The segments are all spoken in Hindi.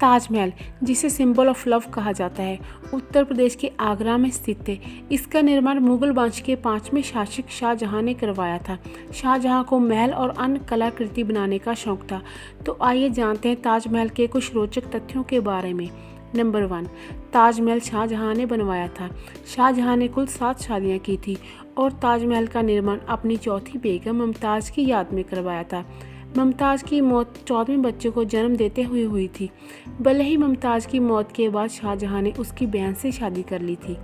ताजमहल, जिसे सिंबल ऑफ लव कहा जाता है, उत्तर प्रदेश के आगरा में स्थित है। इसका निर्माण मुगल वंश के 5वें शासक शाहजहां ने करवाया था। शाहजहां को महल और अन्य कलाकृति बनाने का शौक था। तो आइए जानते हैं ताजमहल के कुछ रोचक तथ्यों के बारे में। नंबर 1, ताजमहल शाहजहां ने बनवाया था। शाहजहां ने कुल 7 शादियां की थी और ताजमहल का निर्माण अपनी चौथी बेगम मुमताज़ की याद में करवाया था। मुमताज़ की मौत 14वें बच्चे को जन्म देते हुए हुई थी। भले ही मुमताज़ की मौत के बाद शाहजहां ने उसकी बहन से शादी कर ली थी।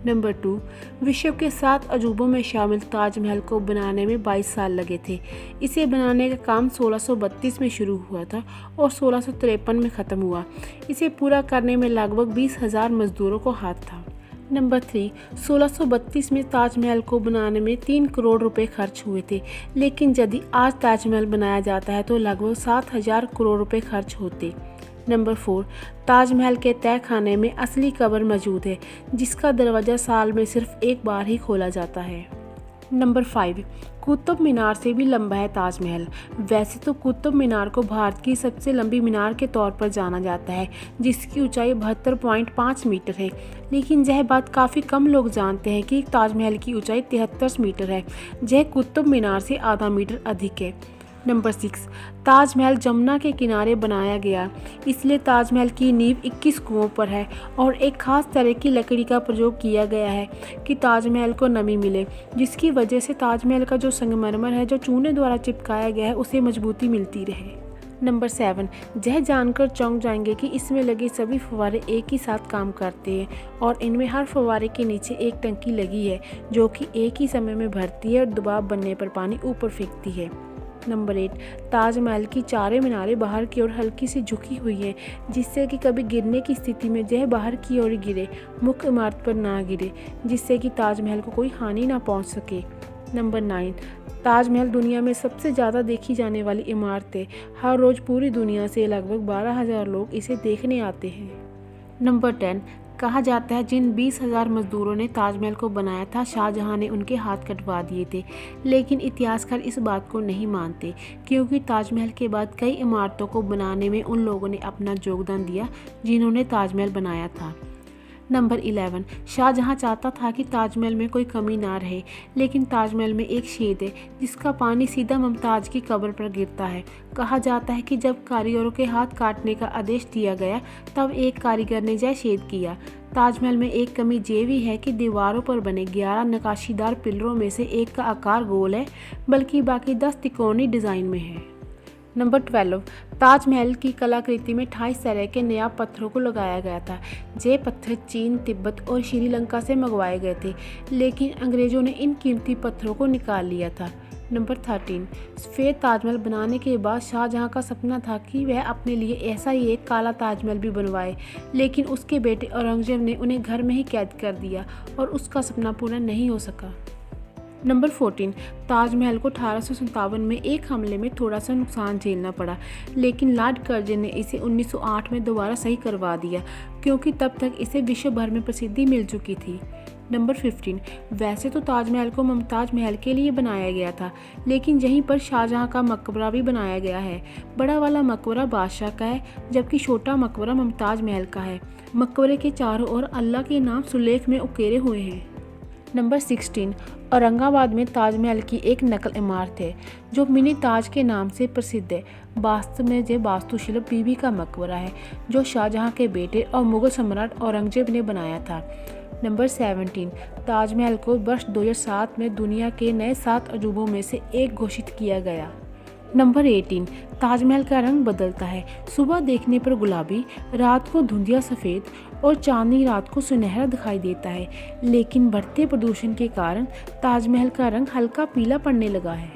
नंबर 2, विश्व के 7 अजूबों में शामिल ताजमहल को बनाने में 22 साल लगे थे। इसे बनाने का काम 1632 में शुरू हुआ था और 1653 में ख़त्म हुआ। इसे पूरा करने में लगभग 20,000 मजदूरों को हाथ था। नंबर 3, 1632 में ताजमहल को बनाने में 3 करोड़ रुपए खर्च हुए थे, लेकिन यदि आज ताजमहल बनाया जाता है तो लगभग 7,000 करोड़ रुपए खर्च होते। नंबर 4, ताजमहल के तह खाने में असली कब्र मौजूद है, जिसका दरवाज़ा साल में सिर्फ एक बार ही खोला जाता है। नंबर 5, कुतुब मीनार से भी लंबा है ताजमहल। वैसे तो कुतुब मीनार को भारत की सबसे लंबी मीनार के तौर पर जाना जाता है, जिसकी ऊंचाई 72.5 मीटर है, लेकिन यह बात काफ़ी कम लोग जानते हैं कि ताजमहल की ऊंचाई 73 मीटर है। यह कुतुब मीनार से आधा मीटर अधिक है। नंबर 6, ताजमहल जमुना के किनारे बनाया गया, इसलिए ताजमहल की नींव 21 कुओं पर है और एक खास तरह की लकड़ी का प्रयोग किया गया है कि ताजमहल को नमी मिले, जिसकी वजह से ताजमहल का जो संगमरमर है जो चूने द्वारा चिपकाया गया है उसे मजबूती मिलती रहे। नंबर 7, यह जानकर चौंक जाएंगे कि इसमें लगे सभी फव्वारे एक ही साथ काम करते हैं और इनमें हर फव्वारे के नीचे एक टंकी लगी है जो कि एक ही समय में भरती है और दबाव बनने पर पानी ऊपर फेंकती है। नंबर 8, ताजमहल की चारों मीनारें बाहर की ओर हल्की सी झुकी हुई हैं, जिससे कि कभी गिरने की स्थिति में यह बाहर की ओर गिरे, मुख्य इमारत पर ना गिरे, जिससे कि ताजमहल को कोई हानि ना पहुंच सके। नंबर 9, ताजमहल दुनिया में सबसे ज़्यादा देखी जाने वाली इमारत है। हर रोज़ पूरी दुनिया से लगभग 12,000 लोग इसे देखने आते हैं। नंबर 10, कहा जाता है जिन 20,000 मजदूरों ने ताजमहल को बनाया था, शाहजहां ने उनके हाथ कटवा दिए थे, लेकिन इतिहासकार इस बात को नहीं मानते, क्योंकि ताजमहल के बाद कई इमारतों को बनाने में उन लोगों ने अपना योगदान दिया जिन्होंने ताजमहल बनाया था। नंबर 11, शाहजहां चाहता था कि ताजमहल में कोई कमी ना रहे, लेकिन ताजमहल में एक छेद है जिसका पानी सीधा मुमताज़ की कब्र पर गिरता है। कहा जाता है कि जब कारीगरों के हाथ काटने का आदेश दिया गया तब एक कारीगर ने यह छेद किया। ताजमहल में एक कमी ये भी है कि दीवारों पर बने 11 नक्काशीदार पिलरों में से एक का आकार गोल है, बल्कि बाकी 10 त्रिकोणीय डिज़ाइन में है। नंबर 12, ताजमहल की कलाकृति में 28 तरह के नायाब पत्थरों को लगाया गया था। ये पत्थर चीन, तिब्बत और श्रीलंका से मंगवाए गए थे, लेकिन अंग्रेज़ों ने इन कीमती पत्थरों को निकाल लिया था। नंबर 13, सफ़ेद ताजमहल बनाने के बाद शाहजहां का सपना था कि वह अपने लिए ऐसा ही एक काला ताजमहल भी बनवाए, लेकिन उसके बेटे औरंगजेब ने उन्हें घर में ही कैद कर दिया और उसका सपना पूरा नहीं हो सका। नंबर 14, ताजमहल को 1857 में एक हमले में थोड़ा सा नुकसान झेलना पड़ा, लेकिन लॉर्ड कर्जन ने इसे 1908 में दोबारा सही करवा दिया, क्योंकि तब तक इसे विश्व भर में प्रसिद्धि मिल चुकी थी। नंबर 15, वैसे तो ताजमहल को मुमताज़ महल के लिए बनाया गया था, लेकिन यहीं पर शाहजहां का मकबरा भी बनाया गया है। बड़ा वाला मकबरा बादशाह का है, जबकि छोटा मकबरा मुमताज़ महल का है। मकबरे के चारों ओर अल्लाह के नाम सुलेख में उकेरे हुए हैं। नंबर 16, औरंगाबाद में ताजमहल की एक नकल इमारत है जो मिनी ताज के नाम से प्रसिद्ध है। वास्तव में यह वास्तुशिल्प बीबी का मकबरा है जो शाहजहां के बेटे और मुगल सम्राट औरंगजेब ने बनाया था। नंबर 17, ताजमहल को वर्ष 2007 में दुनिया के नए 7 अजूबों में से एक घोषित किया गया। नंबर 18, ताजमहल का रंग बदलता है। सुबह देखने पर गुलाबी, रात को धुंधिया सफ़ेद और चांदनी रात को सुनहरा दिखाई देता है, लेकिन बढ़ते प्रदूषण के कारण ताजमहल का रंग हल्का पीला पड़ने लगा है।